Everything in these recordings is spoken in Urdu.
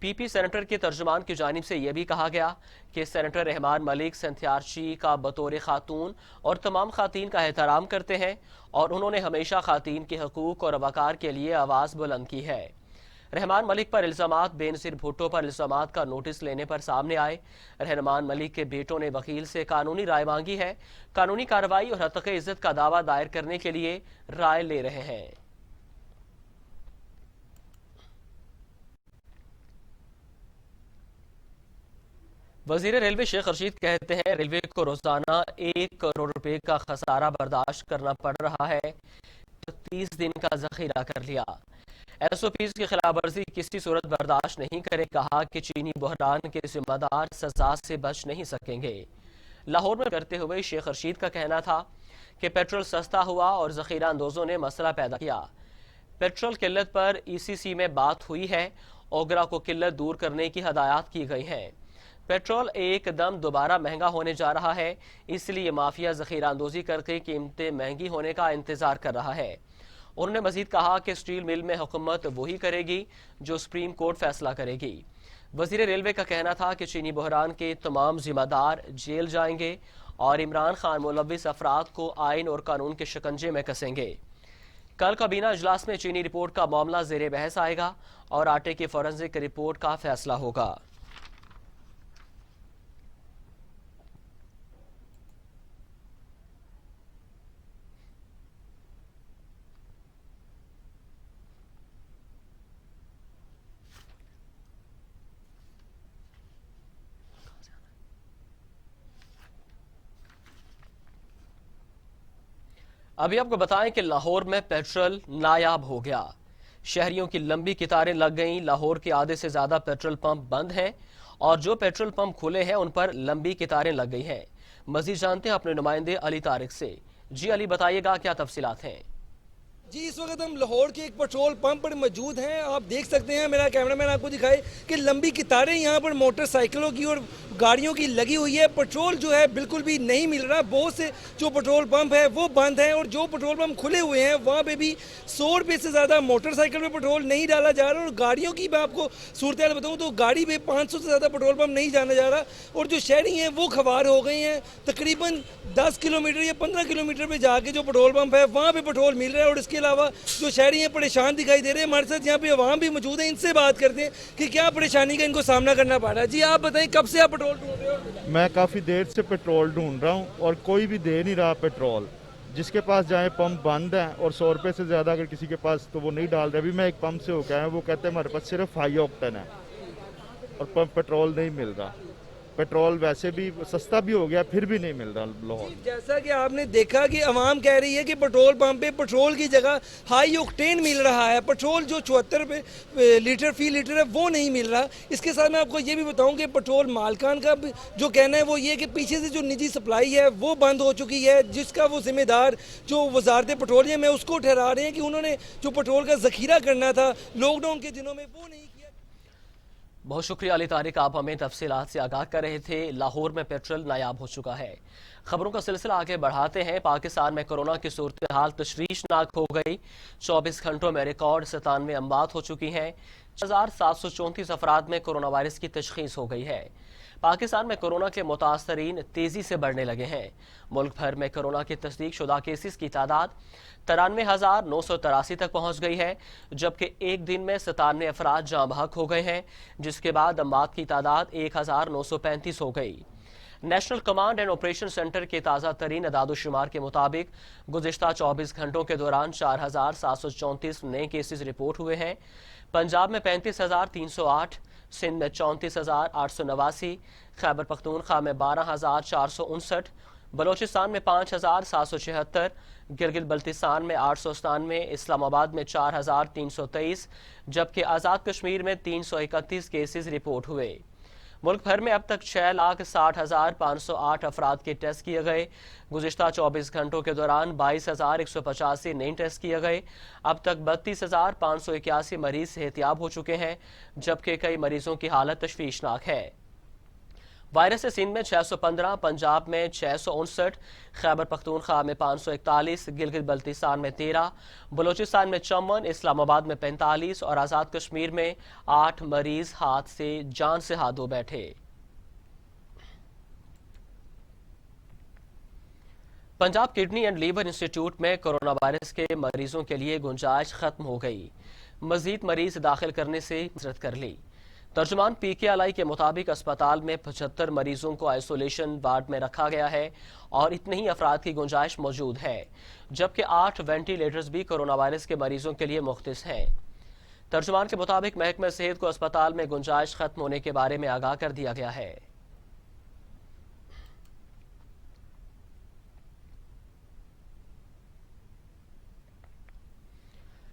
پی پی سینیٹر کے ترجمان کی جانب سے یہ بھی کہا گیا کہ سینیٹر رحمان ملک سنتھیارچی کا بطور خاتون اور تمام خواتین کا احترام کرتے ہیں اور انہوں نے ہمیشہ خواتین کے حقوق اور وقار کے لیے آواز بلند کی ہے۔ رحمان ملک پر الزامات بے نظیر بھٹو پر الزامات کا نوٹس لینے پر سامنے آئے۔ رحمان ملک کے بیٹوں نے وکیل سے قانونی رائے مانگی ہے، قانونی کارروائی اور حقیقی عزت کا دعویٰ دائر کرنے کے لیے رائے لے رہے ہیں۔ وزیر ریلوے شیخ رشید کہتے ہیں ریلوے کو روزانہ 1 کروڑ روپے کا خسارہ برداشت کرنا پڑ رہا ہے، 30 دن کا ذخیرہ کر لیا۔ ایس او پیز کی خلاف ورزی کسی صورت برداشت نہیں کرے، کہا کہ چینی بحران کے ذمہ دار سزا سے بچ نہیں سکیں گے۔ لاہور میں کرتے ہوئے شیخ رشید کا کہنا تھا کہ پیٹرول سستا ہوا اور ذخیرہ اندوزوں نے مسئلہ پیدا کیا۔ پیٹرول قلت پر ای سی سی میں بات ہوئی ہے، اوگرا کو قلت دور کرنے کی ہدایات کی گئی ہیں۔ پیٹرول ایک دم دوبارہ مہنگا ہونے جا رہا ہے، اس لیے مافیا ذخیرہ اندوزی کر کے قیمتیں مہنگی ہونے کا انتظار کر رہا ہے۔ انہوں نے مزید کہا کہ سٹیل مل میں حکومت وہی کرے گی جو سپریم کورٹ فیصلہ کرے گی۔ وزیر ریلوے کا کہنا تھا کہ چینی بحران کے تمام ذمہ دار جیل جائیں گے اور عمران خان ملوث افراد کو آئین اور قانون کے شکنجے میں کسیں گے۔ کل کابینہ اجلاس میں چینی رپورٹ کا معاملہ زیر بحث آئے گا اور آٹے کی فورنزک رپورٹ کا فیصلہ ہوگا۔ ابھی آپ کو بتائیں کہ لاہور میں پیٹرول نایاب ہو گیا، شہریوں کی لمبی قطاریں لگ گئیں۔ لاہور کے آدھے سے زیادہ پیٹرول پمپ بند ہیں اور جو پیٹرول پمپ کھلے ہیں ان پر لمبی قطاریں لگ گئی ہیں۔ مزید جانتے ہیں اپنے نمائندے علی طارق سے۔ جی علی، بتائیے گا کیا تفصیلات ہیں؟ جی اس وقت ہم لاہور کے ایک پیٹرول پمپ پر موجود ہیں۔ آپ دیکھ سکتے ہیں، میرا کیمرہ مین آپ کو دکھائے کہ لمبی قطاریں یہاں پر موٹر سائیکلوں کی اور گاڑیوں کی لگی ہوئی ہے۔ پیٹرول جو ہے بالکل بھی نہیں مل رہا، بہت سے جو پیٹرول پمپ ہے وہ بند ہیں اور جو پیٹرول پمپ کھلے ہوئے ہیں وہاں پہ بھی 100 روپے سے زیادہ موٹر سائیکل پہ پیٹرول نہیں ڈالا جا رہا، اور گاڑیوں کی میں آپ کو صورتحال بتاؤں تو گاڑی پہ 500 سے زیادہ پیٹرول پمپ نہیں جانا جا رہا، اور جو شہری ہیں وہ خوار ہو گئے ہیں۔ تقریباً 10 کلومیٹر یا 15 کلومیٹر پہ جا کے جو پیٹرول پمپ ہے وہاں پہ پیٹرول مل رہا ہے، اور اس کے علاوہ جو شہری ہیں پریشان دکھائی دے رہے ہیں۔ ہمارے ساتھ یہاں پہ عوام بھی موجود ہیں، ان سے بات کرتے ہیں کہ کیا پریشانی کا ان کو سامنا کرنا پڑ رہا ہے۔ جی آپ بتائیں، کب سے آپ پیٹرول ڈھونڈ رہے ہو؟ میں کافی دیر سے پیٹرول ڈھونڈ رہا ہوں اور کوئی بھی دے نہیں رہا پیٹرول۔ جس کے پاس جائیں پمپ بند ہیں اور 100 روپے سے زیادہ اگر کسی کے پاس تو وہ نہیں ڈال رہے۔ ابھی میں ایک پمپ سے ہو کے آیا ہوں، وہ کہتے ہیں ہمارے پاس صرف ہائی آکٹن ہے اور پمپ پیٹرول نہیں مل رہا۔ پیٹرول ویسے بھی سستا بھی ہو گیا پھر بھی نہیں مل رہا لاہور۔ جیسا کہ آپ نے دیکھا کہ عوام کہہ رہی ہے کہ پیٹرول پمپ پہ پیٹرول کی جگہ ہائی اوکٹین مل رہا ہے، پیٹرول جو 74 روپے لیٹر فی لیٹر ہے وہ نہیں مل رہا۔ اس کے ساتھ میں آپ کو یہ بھی بتاؤں کہ پیٹرول مالکان کا جو کہنا ہے وہ یہ کہ پیچھے سے جو نجی سپلائی ہے وہ بند ہو چکی ہے، جس کا وہ ذمہ دار جو وزارت پیٹرولیم ہے اس کو ٹھہرا رہے ہیں کہ انہوں نے جو پیٹرول کا ذخیرہ کرنا تھا لاک ڈاؤن کے دنوں میں وہ نہیں کیا۔ بہت شکریہ علی طارق، آپ ہمیں تفصیلات سے آگاہ کر رہے تھے۔ لاہور میں پیٹرول نایاب ہو چکا ہے۔ خبروں کا سلسلہ آگے بڑھاتے ہیں۔ پاکستان میں کورونا کی صورتحال تشویشناک ہو گئی، 24 گھنٹوں میں ریکارڈ 97 اموات ہو چکی ہیں، 1734 افراد میں کورونا وائرس کی تشخیص ہو گئی ہے۔ پاکستان میں کورونا کے متاثرین تیزی سے بڑھنے لگے ہیں۔ ملک بھر میں کورونا کی تصدیق شدہ کیسز کی تعداد 93,983 تک پہنچ گئی ہے، جبکہ ایک دن میں 97 افراد جاں بحق ہو گئے ہیں، جس کے بعد اموات کی تعداد 1,935 ہو گئی۔ National command and operation centre کے تازہ ترین اعداد و شمار کے مطابق گزشتہ 24 گھنٹوں کے دوران 4,734 نئے کیسز رپورٹ ہوئے ہیں۔ پنجاب میں 35,308، سندھ میں 34,889، خیبر پختونخوا میں 12,459، بلوچستان میں 5,776، گلگت بلتستان میں 897، اسلام آباد میں 4,323، جبکہ آزاد کشمیر میں 331 کیسز رپورٹ ہوئے۔ ملک بھر میں اب تک 6,60,508 افراد کے ٹیسٹ کیے گئے۔ گزشتہ 24 گھنٹوں کے دوران 22,185 نئے ٹیسٹ کیے گئے۔ اب تک 32,581 مریض صحتیاب ہو چکے ہیں، جبکہ کئی مریضوں کی حالت تشویشناک ہے۔ وائرس سے سندھ میں 615، پنجاب میں 659، خیبر پختونخوا میں 541، گلگت بلتستان میں 13، بلوچستان میں 54، اسلام آباد میں 45 اور آزاد کشمیر میں 8 مریض ہاتھ سے جان سے ہاتھ دھو بیٹھے۔ Punjab kidney and liver institute میں کرونا وائرس کے مریضوں کے لیے گنجائش ختم ہو گئی، مزید مریض داخل کرنے سے معذرت کر لی۔ ترجمان پی کے آئی کے مطابق اسپتال میں 75 مریضوں کو آئسولیشن وارڈ میں رکھا گیا ہے اور اتنے ہی افراد کی گنجائش موجود ہے، جبکہ 8 وینٹیلیٹرز بھی کرونا وائرس کے مریضوں کے لیے مختص ہیں۔ ترجمان کے مطابق محکمہ صحت کو اسپتال میں گنجائش ختم ہونے کے بارے میں آگاہ کر دیا گیا ہے۔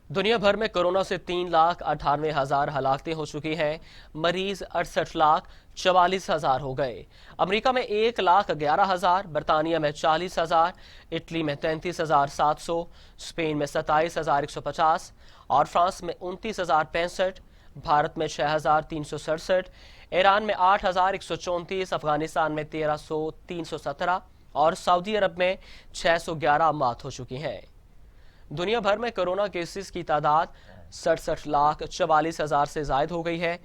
دنیا بھر میں کرونا سے 3,98,000 ہلاکتیں ہو چکی ہیں، مریض 68,44,000 ہو گئے۔ امریکہ میں 1,11,000، برطانیہ میں 40,000، اٹلی میں 33,700، اسپین میں 27,150 اور فرانس میں 29,065، بھارت میں 6,367، ایران میں 8,134، افغانستان میں 13,317 اور سعودی عرب میں 611 موت ہو چکی ہیں۔ دنیا بھر میں کرونا کیسز کی تعداد 66,44,000 سے زائد ہو گئی ہے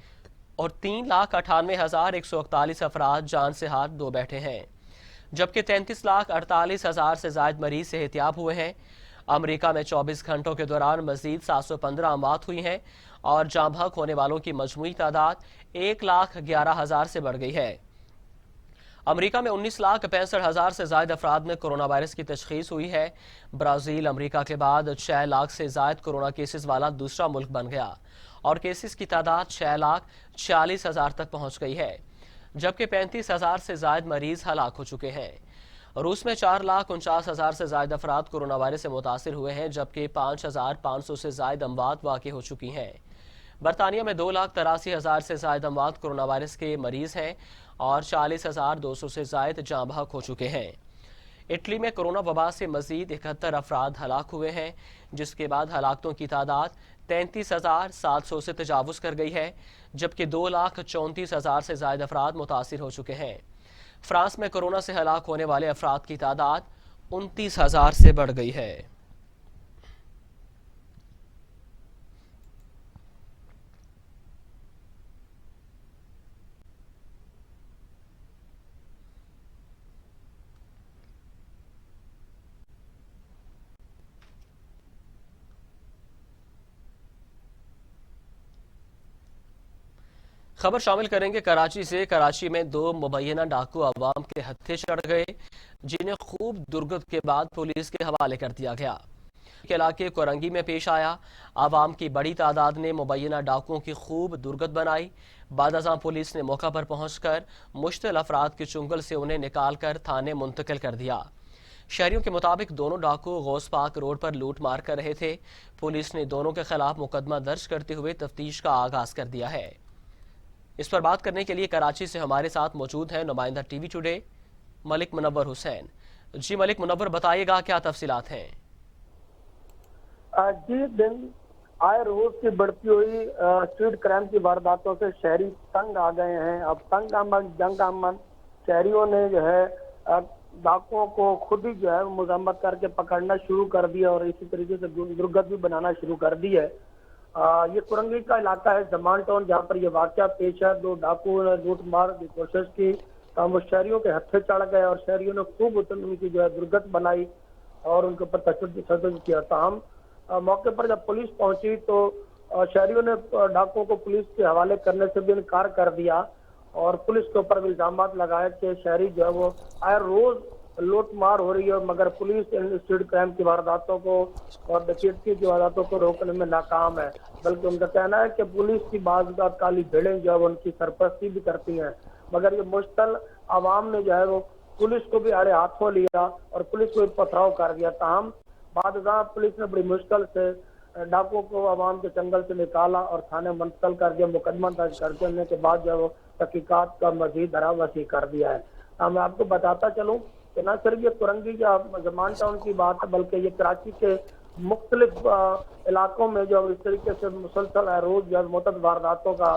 اور 3,98,141 افراد جان سے ہاتھ دھو بیٹھے ہیں، جبکہ 33,48,000 سے زائد مریض صحتیاب ہوئے ہیں۔ امریکہ میں 24 گھنٹوں کے دوران مزید 715 موت ہوئی ہیں اور جاں بحق ہونے والوں کی مجموعی تعداد 1,11,000 سے بڑھ گئی ہے۔ امریکہ میں 19,65,000 سے زائد افراد میں کرونا وائرس کی تشخیص ہوئی ہے۔ برازیل امریکہ کے بعد 6 لاکھ سے زائد کرونا کیسز والا دوسرا ملک بن گیا اور کیسز کی تعداد 6,46,000 تک پہنچ گئی ہے، جبکہ 35,000 سے زائد مریض ہلاک ہو چکے ہیں۔ روس میں 4,49,000 سے زائد افراد کرونا وائرس سے متاثر ہوئے ہیں، جبکہ 5,500 سے زائد اموات واقع ہو چکی ہیں۔ برطانیہ میں 2,83,000 سے زائد اموات کرونا وائرس کے مریض ہیں اور 40,200 سے زائد جاں بحق ہو چکے ہیں۔ اٹلی میں کرونا وبا سے مزید 71 افراد ہلاک ہوئے ہیں، جس کے بعد ہلاکتوں کی تعداد 33,700 سے تجاوز کر گئی ہے، جبکہ 2,34,000 سے زائد افراد متاثر ہو چکے ہیں۔ فرانس میں کرونا سے ہلاک ہونے والے افراد کی تعداد 29,000 سے بڑھ گئی ہے۔ خبر شامل کریں گے کراچی سے۔ کراچی میں 2 مبینہ ڈاکو عوام کے ہتھے چڑھ گئے، جنہیں خوب درگت کے بعد پولیس کے حوالے کر دیا گیا۔ کے علاقے کورنگی میں پیش آیا، عوام کی بڑی تعداد نے مبینہ ڈاکوؤں کی خوب درگت بنائی۔ بعد ازاں پولیس نے موقع پر پہنچ کر مشتعل افراد کے چنگل سے انہیں نکال کر تھانے منتقل کر دیا۔ شہریوں کے مطابق دونوں ڈاکو غوث پاک روڈ پر لوٹ مار کر رہے تھے۔ پولیس نے دونوں کے خلاف مقدمہ درج کرتے ہوئے تفتیش کا آغاز کر دیا ہے۔ اس پر بات کرنے کے لیے کراچی سے ہمارے ساتھ موجود ہیں نمائندہ ٹی وی ٹوڈے ملک منور حسین۔ جی ملک منور، بتائیے گا کیا تفصیلات ہیں؟ جی، دن آئے روز کی بڑھتی ہوئی اسٹریٹ کرائم کی وارداتوں سے شہری تنگ آ گئے ہیں۔ اب تنگ آمد جنگ آمد شہریوں نے جو ہے ڈاکوؤں کو خود ہی جو ہے مذمت کر کے پکڑنا شروع کر دیا اور اسی طریقے سے درگت بھی بنانا شروع کر دی ہے۔ یہ کورنگی کا علاقہ ہے، زمان ٹاؤن، جہاں پر یہ واقعہ پیش ہے۔ 2 ڈاکو نے لوٹ مار کی کوشش کی، وہ شہریوں کے ہتھے چڑھ گئے اور شہریوں نے خوب ان کی جو ہے درگت بنائی اور ان کے اوپر تشدد کیا۔ تاہم موقع پر جب پولیس پہنچی تو شہریوں نے ڈاکوؤں کو پولیس کے حوالے کرنے سے بھی انکار کر دیا اور پولیس کے اوپر الزامات لگائے کہ شہری جو ہے وہ آئے روز لوٹ مار ہو رہی ہے، مگر پولیس اسٹریٹ کرائم کی وارداتوں کو اور ڈکیتی کی وارداتوں کو روکنے میں ناکام ہے۔ بلکہ ان کا کہنا ہے کہ پولیس کی بعض اوقات کالی بھیڑیں جو ہے وہ ان کی سرپرستی بھی کرتی ہیں، مگر یہ مشتعل عوام نے جو ہے وہ پولیس کو بھی آڑے ہاتھوں لیا اور پولیس کو بھی پتھراؤ کر دیا۔ تاہم بعد ازاں پولیس نے بڑی مشکل سے ڈاکوؤں کو عوام کے چنگل سے نکالا اور تھانے منتقل کر دیا۔ مقدمہ درج کرنے کے بعد جو ہے وہ تحقیقات کا مزید دھرا وسیع کر دیا ہے۔ میں آپ کو بتاتا چلوں کہ نہ صرف یہ کورنگی یا زمان ٹاؤن کی بات ہے، بلکہ یہ کراچی کے مختلف علاقوں میں جو اس طریقے سے مسلسل روز جو متعدد وارداتوں کا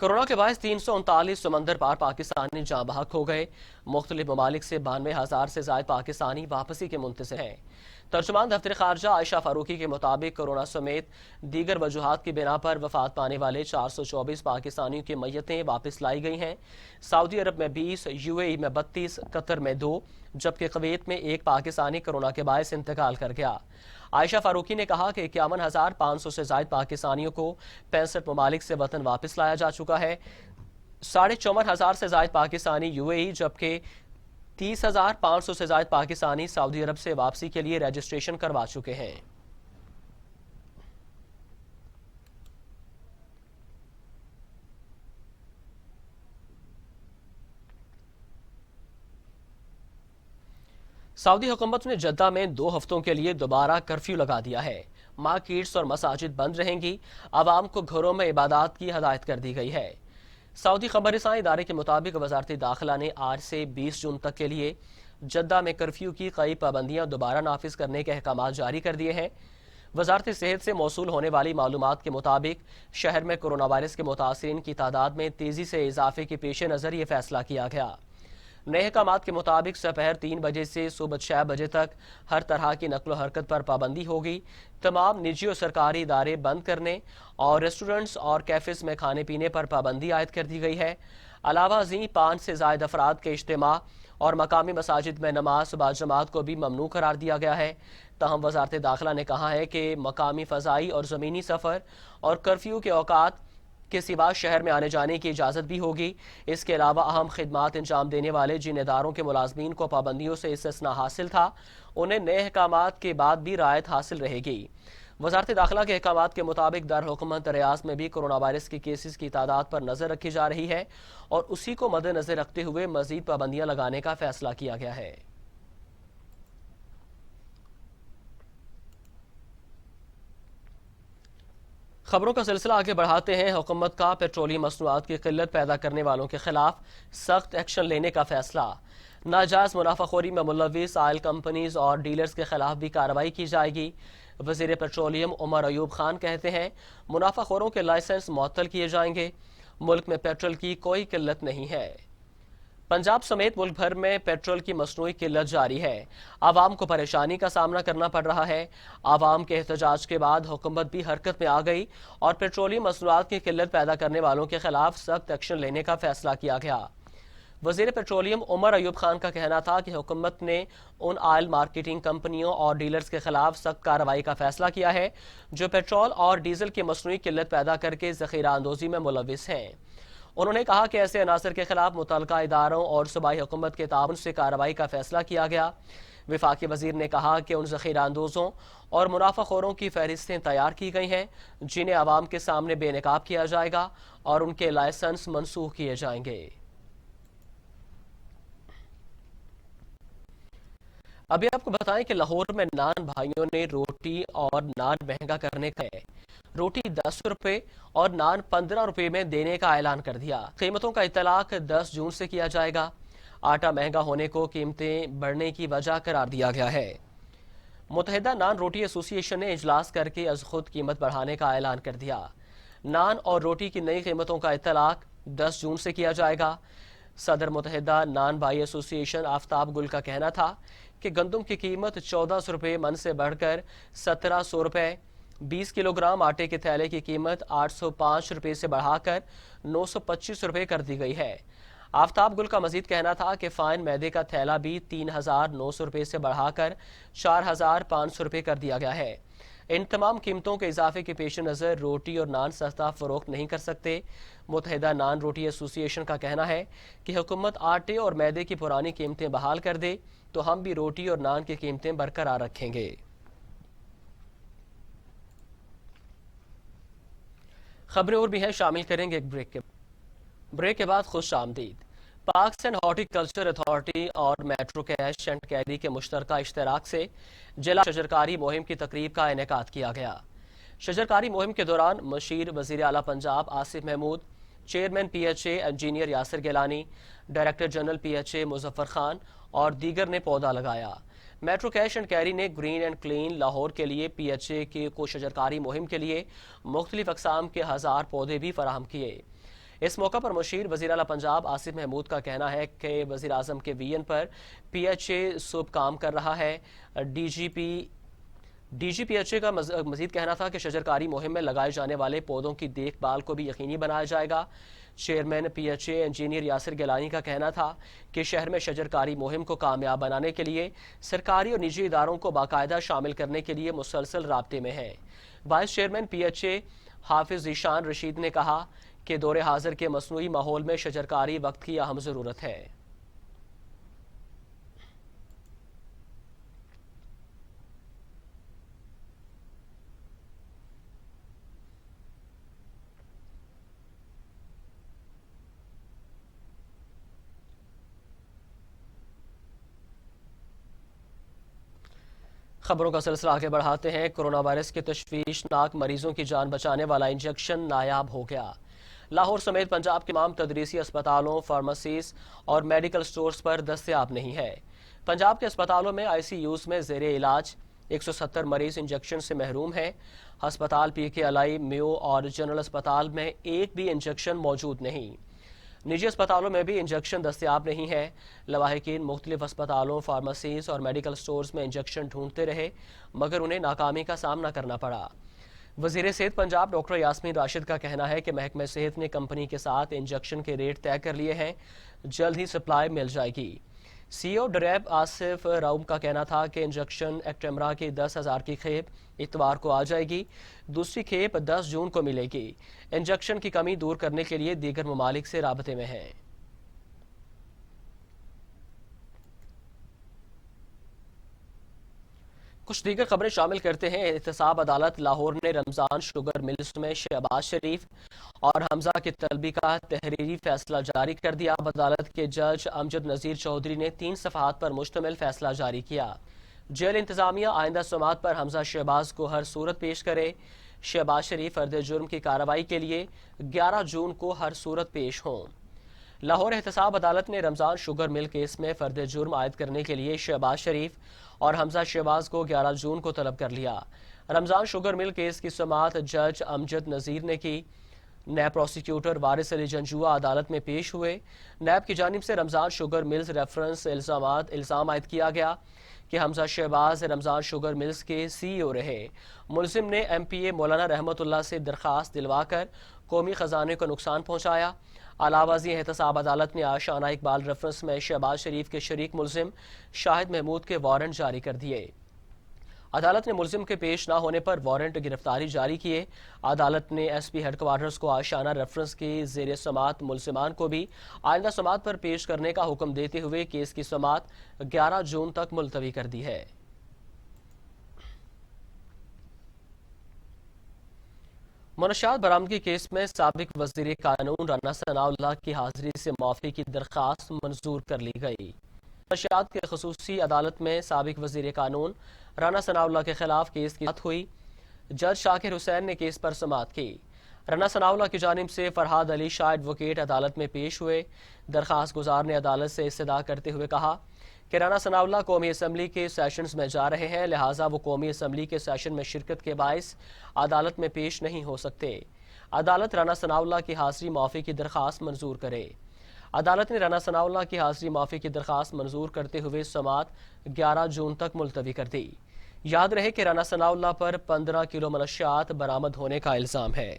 کورونا کے باعث 339 سمندر پار پاکستانی جاں بحق ہو گئے۔ مختلف ممالک سے 92,000 سے زائد پاکستانی واپسی کے منتظر ہیں۔ ترجمان دفتر خارجہ عائشہ فاروقی کے مطابق کورونا سمیت دیگر وجوہات کی بنا پر وفات پانے والے 424 پاکستانیوں کی میتیں واپس لائی گئی ہیں۔ سعودی عرب میں 20، UAE میں 32، قطر میں 2، جبکہ کویت میں 1 پاکستانی کورونا کے باعث انتقال کر گیا۔ عائشہ فاروقی نے کہا کہ 51,500 سے زائد پاکستانیوں کو 65 ممالک سے وطن واپس لایا جا چکا ہے۔ 54,500 سے زائد پاکستانی UAE، جبکہ 30,500 سے زائد پاکستانی سعودی عرب سے واپسی کے لیے رجسٹریشن کروا چکے ہیں۔ سعودی حکومت نے جدہ میں 2 ہفتوں کے لیے دوبارہ کرفیو لگا دیا ہے۔ مارکیٹس اور مساجد بند رہیں گی۔ عوام کو گھروں میں عبادات کی ہدایت کر دی گئی ہے۔ سعودی خبر رساں ادارے کے مطابق وزارت داخلہ نے آج سے 20 جون تک کے لیے جدہ میں کرفیو کی کئی پابندیاں دوبارہ نافذ کرنے کے احکامات جاری کر دیے ہیں۔ وزارت صحت سے موصول ہونے والی معلومات کے مطابق شہر میں کورونا وائرس کے متاثرین کی تعداد میں تیزی سے اضافے کے پیش نظر یہ فیصلہ کیا گیا۔ نئے احکامات کے مطابق دوپہر 3 بجے سے صبح 6 بجے تک ہر طرح کی نقل و حرکت پر پابندی ہوگی۔ تمام نجی اور سرکاری ادارے بند کرنے اور ریسٹورنٹس اور کیفز میں کھانے پینے پر پابندی عائد کر دی گئی ہے۔ علاوہ ازیں 5 سے زائد افراد کے اجتماع اور مقامی مساجد میں نماز باجماعت کو بھی ممنوع قرار دیا گیا ہے۔ تاہم وزارت داخلہ نے کہا ہے کہ مقامی فضائی اور زمینی سفر اور کرفیو کے اوقات کے سوا شہر میں آنے جانے کی اجازت بھی ہوگی۔ اس کے علاوہ اہم خدمات انجام دینے والے جن اداروں کے ملازمین کو پابندیوں سے استثناء حاصل تھا، انہیں نئے احکامات کے بعد بھی رعایت حاصل رہے گی۔ وزارت داخلہ کے احکامات کے مطابق دارالحکومت ریاض میں بھی کورونا وائرس کے کیسز کی تعداد پر نظر رکھی جا رہی ہے اور اسی کو مد نظر رکھتے ہوئے مزید پابندیاں لگانے کا فیصلہ کیا گیا ہے۔ خبروں کا سلسلہ آگے بڑھاتے ہیں۔ حکومت کا پیٹرولیم مصنوعات کی قلت پیدا کرنے والوں کے خلاف سخت ایکشن لینے کا فیصلہ۔ ناجائز منافع خوری میں ملوث آئل کمپنیز اور ڈیلرز کے خلاف بھی کارروائی کی جائے گی۔ وزیر پیٹرولیم عمر ایوب خان کہتے ہیں منافع خوروں کے لائسنس معطل کیے جائیں گے۔ ملک میں پیٹرول کی کوئی قلت نہیں ہے۔ پنجاب سمیت ملک بھر میں پیٹرول کی مصنوعی قلت جاری ہے۔ عوام کو پریشانی کا سامنا کرنا پڑ رہا ہے۔ عوام کے احتجاج کے بعد حکومت بھی حرکت میں آ گئی اور پیٹرولیم مصنوعات کی قلت پیدا کرنے والوں کے خلاف سخت ایکشن لینے کا فیصلہ کیا گیا۔ وزیر پیٹرولیم عمر ایوب خان کا کہنا تھا کہ حکومت نے ان آئل مارکیٹنگ کمپنیوں اور ڈیلرز کے خلاف سخت کارروائی کا فیصلہ کیا ہے جو پیٹرول اور ڈیزل کی مصنوعی قلت پیدا کر کے ذخیرہ اندوزی میں ملوث ہیں۔ انہوں نے کہا کہ ایسے عناصر کے خلاف متعلقہ اداروں اور صوبائی حکومت کے تعاون سے کارروائی کا فیصلہ کیا گیا۔ وفاقی وزیر نے کہا کہ ان ذخیرہ اندوزوں اور منافع خوروں کی فہرستیں تیار کی گئی ہیں جنہیں عوام کے سامنے بے نقاب کیا جائے گا اور ان کے لائسنس منسوخ کیے جائیں گے۔ ابھی آپ کو بتائیں کہ لاہور میں نان بھائیوں نے روٹی اور نان مہنگا کرنے کا روٹی 10 روپے اور نان 15 روپے میں دینے کا اعلان کر دیا۔ قیمتوں کا اطلاق 10 جون سے کیا جائے گا۔ آٹا مہنگا ہونے کو قیمتیں بڑھنے کی وجہ قرار دیا گیا ہے۔ متحدہ نان روٹی ایسوسی ایشن نے اجلاس کر کے از خود قیمت بڑھانے کا اعلان کر دیا۔ نان اور روٹی کی نئی قیمتوں کا اطلاق 10 جون سے کیا جائے گا۔ صدر متحدہ نان بھائی ایسوسی ایشن آفتاب گل کا کہنا تھا کہ گندم کی قیمت 1400 روپے من سے بڑھ کر 1700 روپے، 20 کلو گرام آٹے کے تھیلے کی قیمت 805 روپے سے بڑھا کر 925 روپے کر دی گئی ہے۔ آفتاب گل کا مزید کہنا تھا کہ فائن میدے کا تھیلا بھی 3900 روپے سے بڑھا کر 4500 روپے کر دیا گیا ہے۔ ان تمام قیمتوں کے اضافے کے پیش نظر روٹی اور نان سستا فروخت نہیں کر سکتے۔ متحدہ نان روٹی ایسوسی ایشن کا کہنا ہے کہ حکومت آٹے اور میدے کی پرانی قیمتیں بحال کر دے تو ہم بھی روٹی اور نان کی قیمتیں برقرار رکھیں گے۔ خبریں اور بھی ہیں، شامل کریں گے ایک بریک کے بعد خوش آمدید۔ پاکستان ہارٹی کلچر اتھارٹی اور میٹرو کیش اینڈ کیری کے مشترکہ اشتراک سے ضلع شجرکاری مہم کی تقریب کا انعقاد کیا گیا۔ شجرکاری مہم کے دوران مشیر وزیر اعلیٰ Punjab Asif Mahmood, chairman P H A engineer Yasir Gilani, director general P H A Muzaffar Khan اور دیگر نے پودا لگایا۔ میٹرو کیش اینڈ کیری نے گرین اینڈ کلین لاہور کے لیے پی ایچ اے کی کو شجرکاری مہم کے لیے مختلف اقسام کے 1000 پودے بھی فراہم کیے۔ اس موقع پر مشیر وزیر اعلیٰ پنجاب آصف محمود کا کہنا ہے کہ وزیر اعظم کے وی این پر پی ایچ اے صوب کام کر رہا ہے۔ ڈی جی پی ایچ اے کا مزید کہنا تھا کہ شجرکاری مہم میں لگائے جانے والے پودوں کی دیکھ بھال کو بھی یقینی بنایا جائے گا۔ Chairman P H A engineer Yasir Gilani کا کہنا تھا کہ شہر میں شجرکاری مہم کو کامیاب بنانے کے لیے سرکاری اور نجی اداروں کو باقاعدہ شامل کرنے کے لیے مسلسل رابطے میں ہے۔ Vice chairman P H A Hafiz Zeeshan Rashid نے کہا کہ دور حاضر کے مصنوعی ماحول میں شجرکاری وقت کی اہم ضرورت ہے۔ خبروں کا سلسلہ آگے بڑھاتے ہیں۔ کرونا وائرس کے تشویشناک مریضوں کی جان بچانے والا انجیکشن نایاب ہو گیا۔ لاہور سمیت پنجاب کے تمام تدریسی اسپتالوں، فارمیسیز اور میڈیکل سٹورز پر دستیاب نہیں ہے۔ پنجاب کے اسپتالوں میں آئی سی یوز میں زیر علاج 170 مریض انجیکشن سے محروم ہیں۔ ہسپتال پی کے الائی، میو اور جنرل اسپتال میں ایک بھی انجیکشن موجود نہیں۔ نجی اسپتالوں میں بھی انجیکشن دستیاب نہیں ہے۔ لواحقین مختلف اسپتالوں، فارمیسیز اور میڈیکل سٹورز میں انجیکشن ڈھونڈتے رہے مگر انہیں ناکامی کا سامنا کرنا پڑا۔ وزیر صحت پنجاب ڈاکٹر یاسمین راشد کا کہنا ہے کہ محکمہ صحت نے کمپنی کے ساتھ انجیکشن کے ریٹ طے کر لیے ہیں، جلد ہی سپلائی مل جائے گی۔ سی او ڈریب آصف راؤم کا کہنا تھا کہ انجیکشن ایکٹیمرا کی 10,000 کی کھیپ اتوار کو آ جائے گی، دوسری کھیپ 10 جون کو ملے گی۔ انجیکشن کی کمی دور کرنے کے لیے دیگر ممالک سے رابطے میں ہیں۔ کچھ دیگر خبریں شامل کرتے ہیں۔ احتساب عدالت لاہور نے رمضان شوگر ملز میں شہباز شریف اور حمزہ کی طلبی کا تحریری فیصلہ جاری کر دیا۔ عدالت کے جج امجد نذیر چودھری نے 3 صفحات پر مشتمل فیصلہ جاری کیا۔ جیل انتظامیہ آئندہ سماعت پر حمزہ شہباز کو ہر صورت پیش کرے۔ شہباز شریف فرد جرم کی کارروائی کے لیے 11 جون کو ہر صورت پیش ہوں۔ لاہور احتساب عدالت نے رمضان شوگر مل کیس میں فرد جرم عائد کرنے کے لیے شہباز شریف اور حمزہ شہباز کو 11 جون کو طلب کر لیا۔ رمضان شوگر مل کیس کی سماعت جج امجد نذیر نے کی۔ نیب پروسیکیوٹر وارث علی جنجوعہ عدالت میں پیش ہوئے۔ نیب کی جانب سے رمضان شوگر ملز ریفرنس الزام عائد کیا گیا کہ حمزہ شہباز رمضان شوگر ملز کے سی او رہے۔ ملزم نے ایم پی اے مولانا رحمت اللہ سے درخواست دلوا کر قومی خزانے کو نقصان پہنچایا۔ علاوہ ازیں احتساب عدالت نے آشانہ اقبال ریفرنس میں شہباز شریف کے شریک ملزم شاہد محمود کے وارنٹ جاری کر دیے۔ عدالت نے ملزم کے پیش نہ ہونے پر وارنٹ گرفتاری جاری کیے۔ عدالت نے ایس پی ہیڈ کوارٹرز کو آشانہ ریفرنس کی زیر سماعت ملزمان کو بھی آئندہ سماعت پر پیش کرنے کا حکم دیتے ہوئے کیس کی سماعت 11 جون تک ملتوی کر دی ہے۔ منشیات برآمدگی کیس میں سابق وزیر قانون رانا ثناءاللہ کی حاضری سے معافی کی درخواست منظور کر لی گئی۔ منشیات کے خصوصی عدالت میں سابق وزیر قانون رانا ثناءاللہ کے خلاف کیس کی سماعت ہوئی۔ جج شاکر حسین نے کیس پر سماعت کی۔ رانا ثناءاللہ کی جانب سے فرحاد علی شاہ ایڈوکیٹ عدالت میں پیش ہوئے۔ درخواست گزار نے عدالت سے استدعا کرتے ہوئے کہا کہ رانا ثناءاللہ قومی اسمبلی کے سیشنز میں جا رہے ہیں، لہٰذا وہ قومی اسمبلی کے سیشن میں شرکت کے باعث عدالت میں پیش نہیں ہو سکتے۔ عدالت رانا ثناءاللہ کی حاضری معافی کی درخواست منظور کرے۔ عدالت نے رانا ثناءاللہ کی حاضری معافی کی درخواست منظور کرتے ہوئے سماعت 11 جون تک ملتوی کر دی۔ یاد رہے کہ رانا ثناءاللہ پر 15 کلو منشیات برآمد ہونے کا الزام ہے۔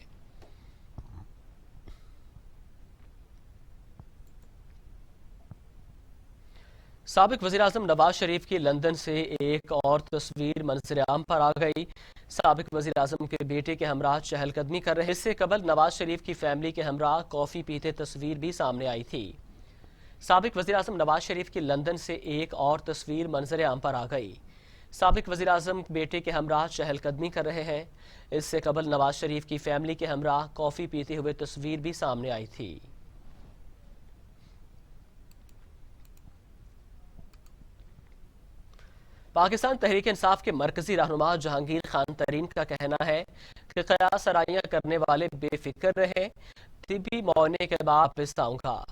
سابق وزیراعظم نواز شریف کی لندن سے ایک اور تصویر منظر عام پر آ گئی۔ سابق وزیراعظم کے بیٹے کے ہمراہ چہل قدمی کر رہے، اس سے قبل نواز شریف کی فیملی کے ہمراہ کافی پیتے تصویر بھی سامنے آئی تھی۔ سابق وزیراعظم نواز شریف کی لندن سے ایک اور تصویر منظر عام پر آ گئی۔ سابق وزیراعظم بیٹے کے ہمراہ چہل قدمی کر رہے ہیں، اس سے قبل نواز شریف کی فیملی کے ہمراہ کافی پیتے ہوئے تصویر بھی سامنے آئی تھی۔ پاکستان تحریک انصاف کے مرکزی رہنما جہانگیر خان ترین کا کہنا ہے کہ قیاس آرائیاں کرنے والے بے فکر رہیں، طبی معائنے کے بعد واپس آؤں گا۔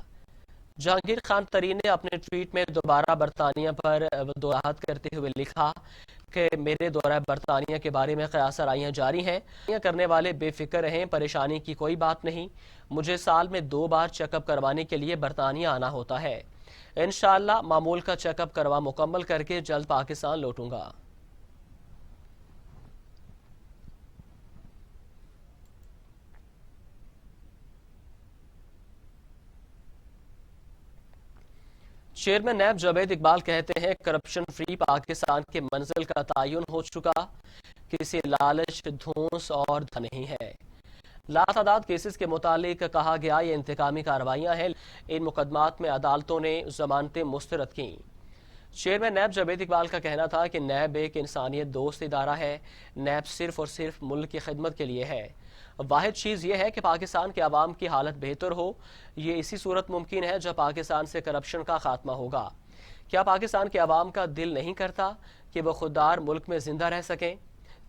جہانگیر خان تری نے اپنے ٹویٹ میں دوبارہ برطانیہ پر وضاحت کرتے ہوئے لکھا کہ میرے دورہ برطانیہ کے بارے میں قیاس آرائیاں جاری ہیں، کرنے والے بے فکر رہیں، پریشانی کی کوئی بات نہیں۔ مجھے سال میں 2 بار چیک اپ کروانے کے لیے برطانیہ آنا ہوتا ہے۔ انشاءاللہ معمول کا چیک اپ کروا مکمل کر کے جلد پاکستان لوٹوں گا۔ چیئرمین نیب جاوید اقبال کہتے ہیں کرپشن فری پاکستان کے منزل کا تعین ہو چکا، کسی لالچ، دھونس اور دھن نہیں ہے۔ لاتعداد کیسز کے متعلق کہا گیا یہ انتقامی کارروائیاں ہیں، ان مقدمات میں عدالتوں نے ضمانتیں مسترد کیں۔ چیئرمین نیب جاوید اقبال کا کہنا تھا کہ نیب ایک انسانیت دوست ادارہ ہے، نیب صرف اور صرف ملک کی خدمت کے لیے ہے۔ واحد چیز یہ ہے کہ پاکستان کے عوام کی حالت بہتر ہو، یہ اسی صورت ممکن ہے جب پاکستان سے کرپشن کا خاتمہ ہوگا۔ کیا پاکستان کے عوام کا دل نہیں کرتا کہ وہ خوددار ملک میں زندہ رہ سکیں؟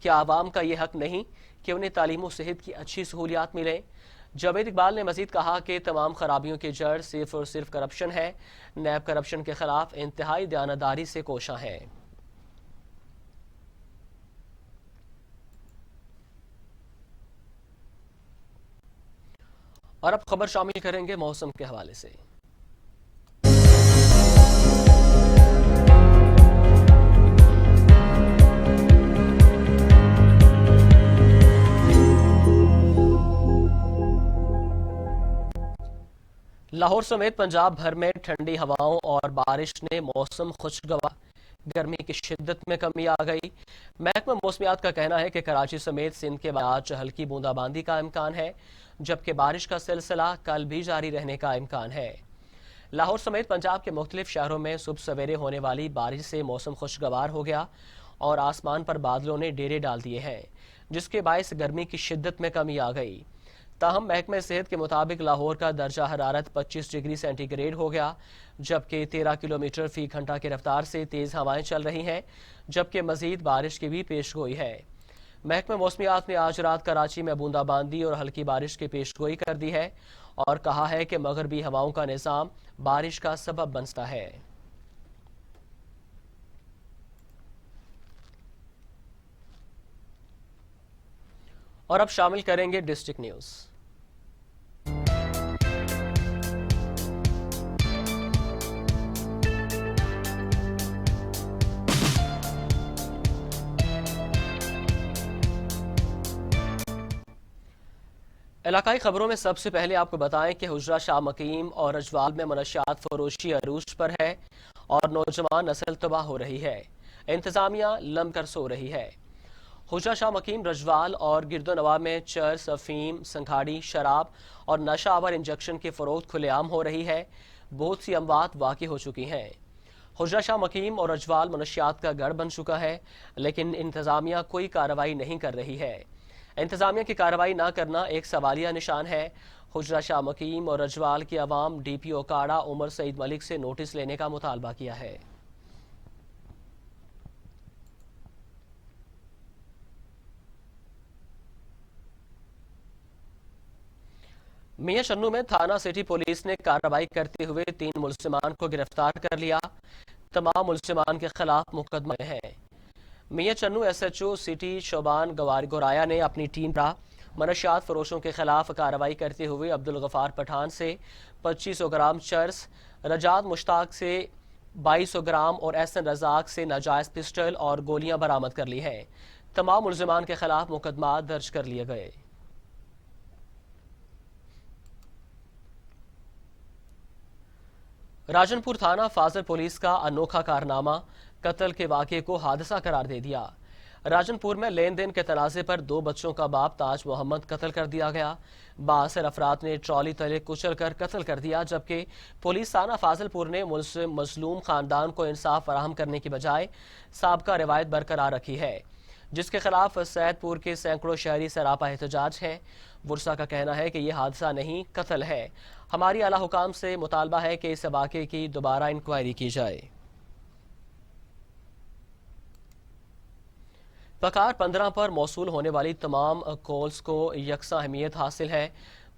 کیا عوام کا یہ حق نہیں کہ انہیں تعلیم و صحت کی اچھی سہولیات ملیں؟ جاوید اقبال نے مزید کہا کہ تمام خرابیوں کی جڑ صرف اور صرف کرپشن ہے، نیب کرپشن کے خلاف انتہائی دیانتداری سے کوشاں ہے۔ اور اب خبر شامل کریں گے موسم کے حوالے سے۔ لاہور سمیت پنجاب بھر میں ٹھنڈی ہواؤں اور بارش نے موسم خوشگوار، گرمی کی شدت میں کمی آ گئی۔ محکمہ موسمیات کا کہنا ہے کہ کراچی سمیت سندھ کے بعد ہلکی بوندا باندی کا امکان ہے، جبکہ بارش کا سلسلہ کل بھی جاری رہنے کا امکان ہے۔ لاہور سمیت پنجاب کے مختلف شہروں میں صبح سویرے ہونے والی بارش سے موسم خوشگوار ہو گیا اور آسمان پر بادلوں نے ڈیرے ڈال دیے ہیں، جس کے باعث گرمی کی شدت میں کمی آ گئی۔ تاہم محکمہ صحت کے مطابق لاہور کا درجہ حرارت 25 ڈگری سینٹی گریڈ ہو گیا، جبکہ 13 کلومیٹر فی گھنٹہ کی رفتار سے تیز ہوائیں چل رہی ہیں، جبکہ مزید بارش کی بھی پیش گوئی ہے۔ محکمہ موسمیات نے آج رات کراچی میں بوندا باندی اور ہلکی بارش کی پیش گوئی کر دی ہے اور کہا ہے کہ مغربی ہواؤں کا نظام بارش کا سبب بنتا ہے۔ اور اب شامل کریں گے ڈسٹرکٹ نیوز۔ علاقائی خبروں میں سب سے پہلے آپ کو بتائیں کہ حجرہ شاہ مقیم اور رجوال میں منشیات فروشی عروج پر ہے اور نوجوان نسل تباہ ہو رہی ہے، انتظامیہ لم کر سو رہی ہے۔ حجرہ شاہ مقیم، رجوال اور گرد و نواح میں چرس، افیم، سنگھاڑی، شراب اور نشہ آور انجیکشن کی فروخت کھلے عام ہو رہی ہے، بہت سی اموات واقع ہو چکی ہیں۔ حجرہ شاہ مقیم اور رجوال منشیات کا گڑھ بن چکا ہے، لیکن انتظامیہ کوئی کارروائی نہیں کر رہی ہے۔ انتظامیہ کی کارروائی نہ کرنا ایک سوالیہ نشان ہے۔ حجرہ شاہ مقیم اور رجوال کی عوام ڈی پی او کاڑا عمر سعید ملک سے نوٹس لینے کا مطالبہ کیا ہے۔ میاں چنو میں تھانہ سٹی پولیس نے کارروائی کرتے ہوئے 3 ملزمان کو گرفتار کر لیا، تمام ملزمان کے خلاف مقدمے ہیں۔ Mian Channu S H O city Shoban Goraya نے اپنی ٹیم پر منشیات فروشوں کے خلاف کارروائی کرتے ہوئے عبدالغفار پٹھان سے 2500 گرام چرس، رجاد مشتاق سے 2200 گرام اور احسن رزاق سے ناجائز پسٹل اور گولیاں برآمد کر لی ہیں۔ تمام ملزمان کے خلاف مقدمات درج کر لیے گئے۔ راجن پور تھانہ فاضل پولیس کا انوکھا کارنامہ قتل کے واقعے کو حادثہ قرار دے دیا۔ راجن پور میں لین دین کے تنازع پر 2 بچوں کا باپ تاج محمد قتل کر دیا گیا۔ بااثر افراد نے ٹرالی تلے کچل کر قتل کر دیا، جبکہ پولیس تھانہ فاضل پور نے مظلوم خاندان کو انصاف فراہم کرنے کی بجائے سابقہ روایت برقرار رکھی ہے، جس کے خلاف سید پور کے سینکڑوں شہری سراپا احتجاج ہیں۔ ورثا کا کہنا ہے کہ یہ حادثہ نہیں، قتل ہے۔ ہماری اعلیٰ حکام سے مطالبہ ہے کہ اس واقعے کی دوبارہ انکوائری کی جائے۔ پکار 15 پر موصول ہونے والی تمام کالز کو یکساں اہمیت حاصل ہے۔